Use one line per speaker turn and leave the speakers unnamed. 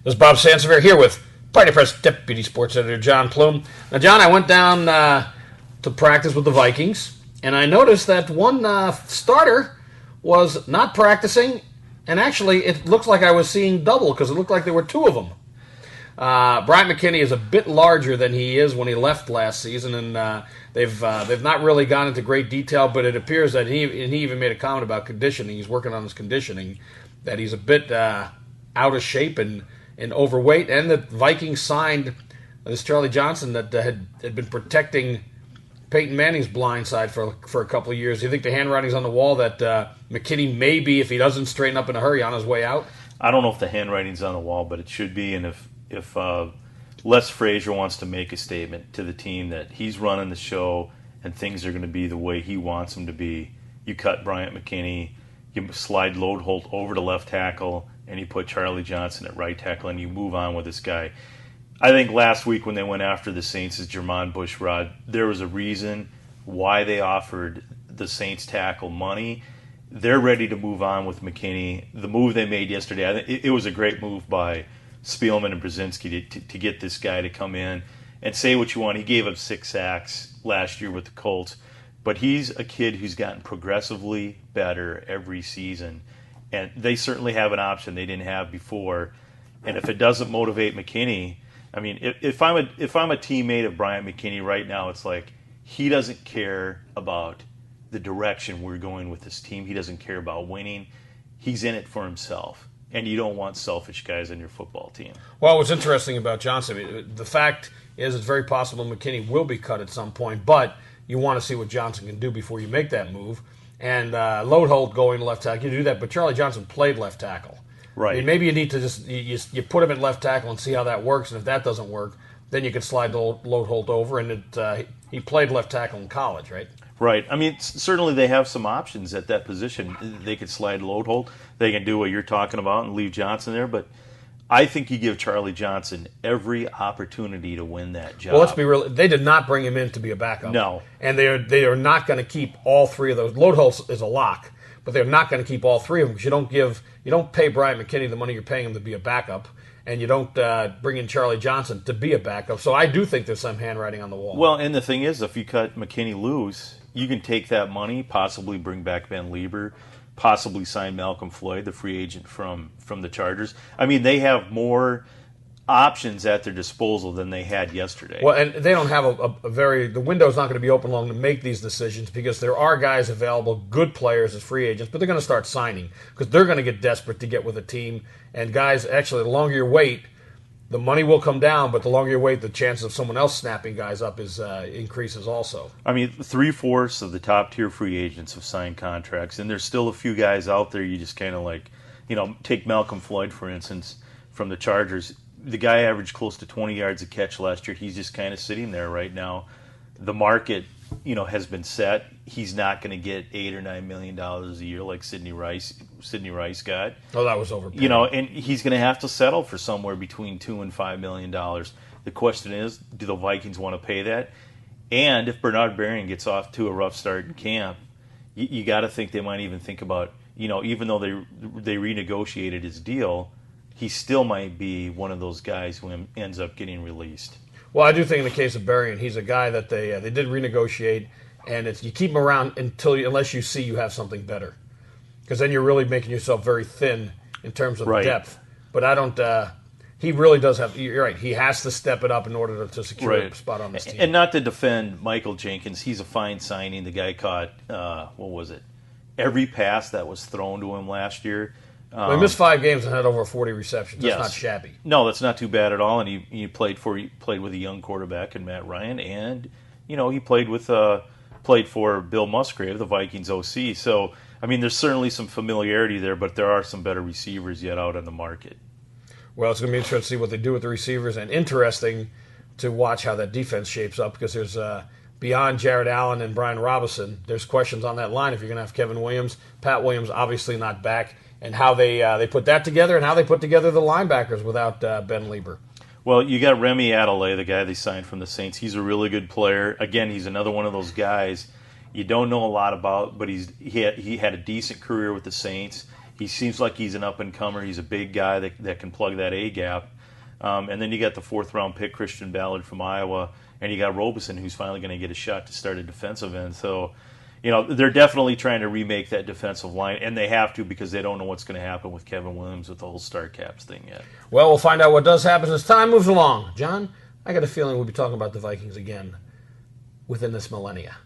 This is Bob Sansevere here with Party Press Deputy Sports Editor John Pluym. Now, John, I went down to practice with the Vikings, and I noticed that one starter was not practicing, and actually it looks like I was seeing double because it looked like there were two of them. Bryant McKinnie is a bit larger than he is when he left last season, and they've not really gone into great detail, but it appears that he even made a comment about conditioning. He's working on his conditioning, that he's a bit out of shape and overweight, and the Vikings signed this Charlie Johnson that had been protecting Peyton Manning's blind side for a couple of years. Do you think the handwriting's on the wall that McKinnie may be, if he doesn't straighten up in a hurry, on his way out?
I don't know if the handwriting's on the wall, but it should be. And if Les Frazier wants to make a statement to the team that he's running the show and things are going to be the way he wants them to be, you cut Bryant McKinnie, you slide Lodeholt over to left tackle, and you put Charlie Johnson at right tackle, and you move on with this guy. I think last week when they went after the Saints' Jermon Bushrod, there was a reason why they offered the Saints tackle money. They're ready to move on with McKinney. The move they made yesterday, I think it was a great move by Spielman and Brzezinski to get this guy to come in and say what you want. He gave up 6 sacks last year with the Colts, but he's a kid who's gotten progressively better every season. And they certainly have an option they didn't have before. And if it doesn't motivate McKinney, I mean, if I'm a teammate of Bryant McKinnie right now, it's like he doesn't care about the direction we're going with this team. He doesn't care about winning. He's in it for himself. And you don't want selfish guys on your football team.
Well, what's interesting about Johnson, the fact is it's very possible McKinney will be cut at some point, but you want to see what Johnson can do before you make that move. And Lodeholt going to left tackle, you do that, but Charlie Johnson played left tackle.
Right.
I mean, maybe you need to just you put him at left tackle and see how that works, and if that doesn't work, then you can slide Lodeholt over, and he played left tackle in college, right?
Right. I mean, certainly they have some options at that position. They could slide Lodeholt. They can do what you're talking about and leave Johnson there, but I think you give Charlie Johnson every opportunity to win that job.
Well, let's be real. They did not bring him in to be a backup.
No.
And they are not going to keep all three of those. Lodeholt is a lock, but they're not going to keep all three of them because you don't pay Bryant McKinnie the money you're paying him to be a backup, and you don't bring in Charlie Johnson to be a backup. So I do think there's some handwriting on the wall.
Well, and the thing is, if you cut McKinnie loose, you can take that money, possibly bring back Ben Lieber, possibly sign Malcolm Floyd, the free agent from the Chargers. I mean, they have more options at their disposal than they had yesterday.
Well, and they don't have the window's not going to be open long to make these decisions because there are guys available, good players as free agents, but they're going to start signing because they're going to get desperate to get with a team. And guys, actually, the longer you wait, the money will come down, but the longer you wait, the chances of someone else snapping guys up increases also.
I mean, 3/4 of the top-tier free agents have signed contracts, and there's still a few guys out there you just kind of like, take Malcolm Floyd, for instance, from the Chargers. The guy averaged close to 20 yards a catch last year. He's just kind of sitting there right now. The market, has been set. He's not going to get $8 or $9 million a year like Sidney Rice got.
Oh, that was overpaid.
And he's going to have to settle for somewhere between $2 and $5 million. The question is, do the Vikings want to pay that? And if Bernard Berrian gets off to a rough start in camp, you got to think they might even think about, even though they renegotiated his deal, he still might be one of those guys who ends up getting released.
Well, I do think in the case of Berrian, he's a guy that they did renegotiate, and you keep him around unless you see you have something better, because then you're really making yourself very thin in terms of depth. But I don't. He really does have. You're right. He has to step it up in order to secure a spot on this team.
And not to defend Michael Jenkins, he's a fine signing. The guy caught every pass that was thrown to him last year.
Well, he missed 5 games and had over 40 receptions. That's not shabby.
No, that's not too bad at all. And he played with a young quarterback in Matt Ryan, and he played for Bill Musgrave, the Vikings OC. So I mean, there's certainly some familiarity there, but there are some better receivers yet out on the market.
Well, it's going to be interesting to see what they do with the receivers, and interesting to watch how that defense shapes up because there's beyond Jared Allen and Brian Robinson, there's questions on that line if you're going to have Kevin Williams, Pat Williams obviously not back. And how they put that together, and how they put together the linebackers without Ben Lieber.
Well, you got Remy Adelaide, the guy they signed from the Saints. He's a really good player. Again, he's another one of those guys you don't know a lot about, but he had a decent career with the Saints. He seems like he's an up-and-comer. He's a big guy that can plug that A gap. And then you got the 4th-round pick, Christian Ballard from Iowa, and you got Robeson, who's finally going to get a shot to start a defensive end. So, they're definitely trying to remake that defensive line, and they have to because they don't know what's going to happen with Kevin Williams with the whole star caps thing yet.
Well, we'll find out what does happen as time moves along. John, I got a feeling we'll be talking about the Vikings again within this millennia.